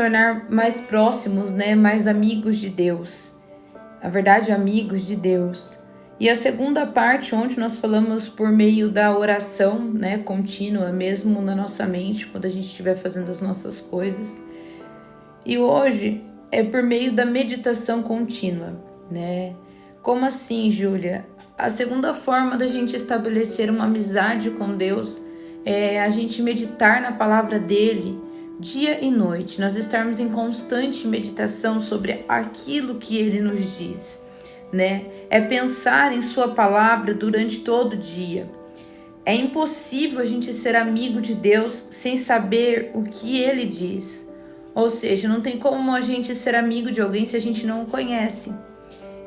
tornar mais próximos, né? Mais amigos de Deus. Na verdade, amigos de Deus. E a segunda parte, onde nós falamos por meio da oração, né? Contínua, mesmo na nossa mente, quando a gente estiver fazendo as nossas coisas. E hoje é por meio da meditação contínua, né? Como assim, Júlia? A segunda forma da gente estabelecer uma amizade com Deus é a gente meditar na palavra dele dia e noite. Nós estarmos em constante meditação sobre aquilo que ele nos diz, né? É pensar em sua palavra durante todo o dia. É impossível a gente ser amigo de Deus sem saber o que ele diz. Ou seja, não tem como a gente ser amigo de alguém se a gente não o conhece.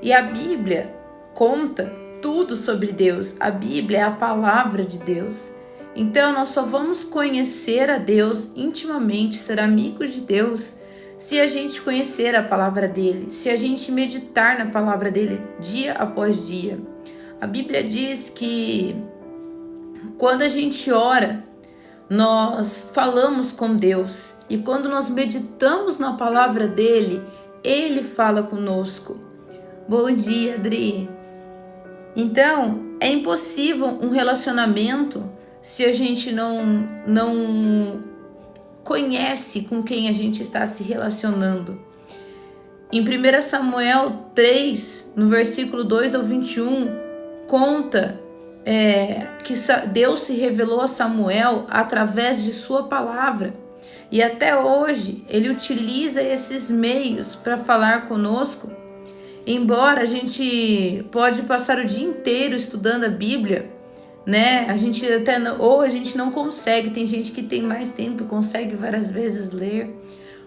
E a Bíblia conta tudo sobre Deus. A Bíblia é a palavra de Deus. Então, nós só vamos conhecer a Deus intimamente, ser amigos de Deus, se a gente conhecer a palavra dele, se a gente meditar na palavra dele dia após dia. A Bíblia diz que quando a gente ora, nós falamos com Deus, e quando nós meditamos na palavra dele, ele fala conosco. Bom dia, Adri. Então, é impossível um relacionamento se a gente não conhece com quem a gente está se relacionando. Em 1 Samuel 3, no versículo 2 ao 21, conta que Deus se revelou a Samuel através de sua palavra. E até hoje ele utiliza esses meios para falar conosco. Embora a gente pode passar o dia inteiro estudando a Bíblia, né? A gente não consegue. Tem gente que tem mais tempo e consegue várias vezes ler.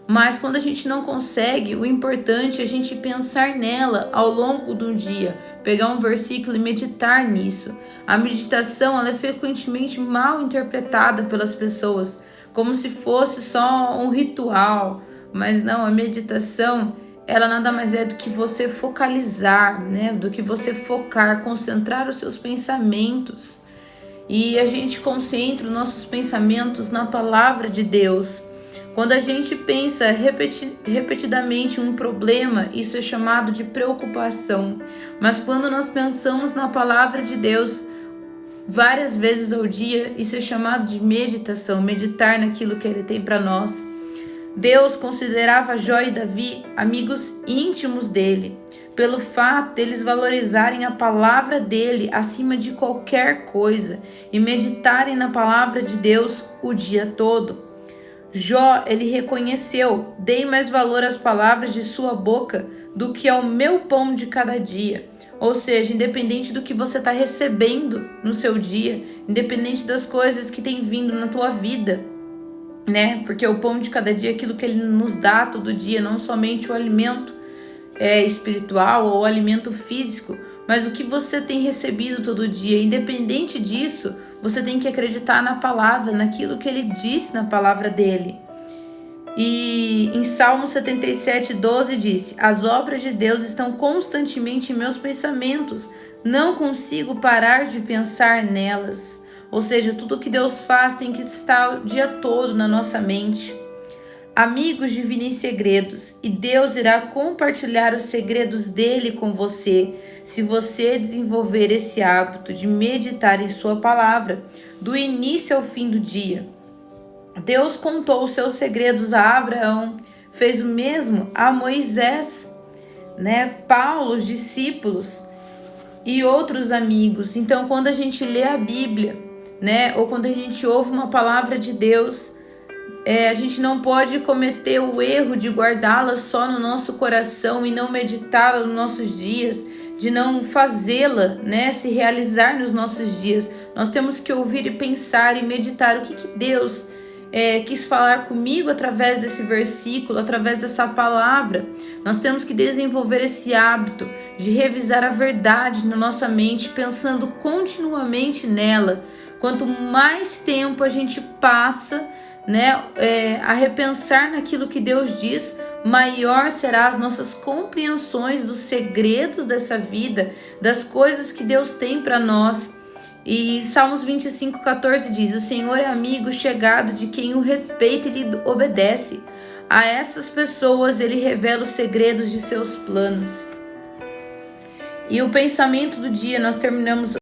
Mas quando a gente não consegue, o importante é a gente pensar nela ao longo de um dia, pegar um versículo e meditar nisso. A meditação ela é frequentemente mal interpretada pelas pessoas, como se fosse só um ritual. Mas não, a meditação ela nada mais é do que você focalizar, né? Do que você focar, concentrar os seus pensamentos. E a gente concentra os nossos pensamentos na palavra de Deus. Quando a gente pensa repetidamente em um problema, isso é chamado de preocupação. Mas quando nós pensamos na palavra de Deus várias vezes ao dia, isso é chamado de meditação, meditar naquilo que ele tem para nós. Deus considerava Jó e Davi amigos íntimos dele, pelo fato deles valorizarem a palavra dele acima de qualquer coisa e meditarem na palavra de Deus o dia todo. Jó, ele reconheceu: dei mais valor às palavras de sua boca do que ao meu pão de cada dia. Ou seja, independente do que você está recebendo no seu dia, independente das coisas que tem vindo na tua vida, né? Porque o pão de cada dia é aquilo que ele nos dá todo dia, não somente o alimento espiritual ou o alimento físico, mas o que você tem recebido todo dia. Independente disso, você tem que acreditar na palavra, naquilo que ele diz na palavra dele. E em Salmo 77:12 disse: as obras de Deus estão constantemente em meus pensamentos, não consigo parar de pensar nelas. Ou seja, tudo que Deus faz tem que estar o dia todo na nossa mente. Amigos dividem segredos, e Deus irá compartilhar os segredos dele com você, se você desenvolver esse hábito de meditar em sua palavra, do início ao fim do dia. Deus contou os seus segredos a Abraão, fez o mesmo a Moisés, né? Paulo, os discípulos e outros amigos. Então, quando a gente lê a Bíblia, né? Ou quando a gente ouve uma palavra de Deus, a gente não pode cometer o erro de guardá-la só no nosso coração e não meditá-la nos nossos dias, de não fazê-la, né, se realizar nos nossos dias. Nós temos que ouvir e pensar e meditar o que Deus quis falar comigo através desse versículo, através dessa palavra. Nós temos que desenvolver esse hábito de revisar a verdade na nossa mente, pensando continuamente nela. Quanto mais tempo a gente passa, né, a repensar naquilo que Deus diz, maior serão as nossas compreensões dos segredos dessa vida, das coisas que Deus tem para nós. E Salmos 25:14 diz: o Senhor é amigo chegado de quem o respeita e lhe obedece. A essas pessoas ele revela os segredos de seus planos. E o pensamento do dia, nós terminamos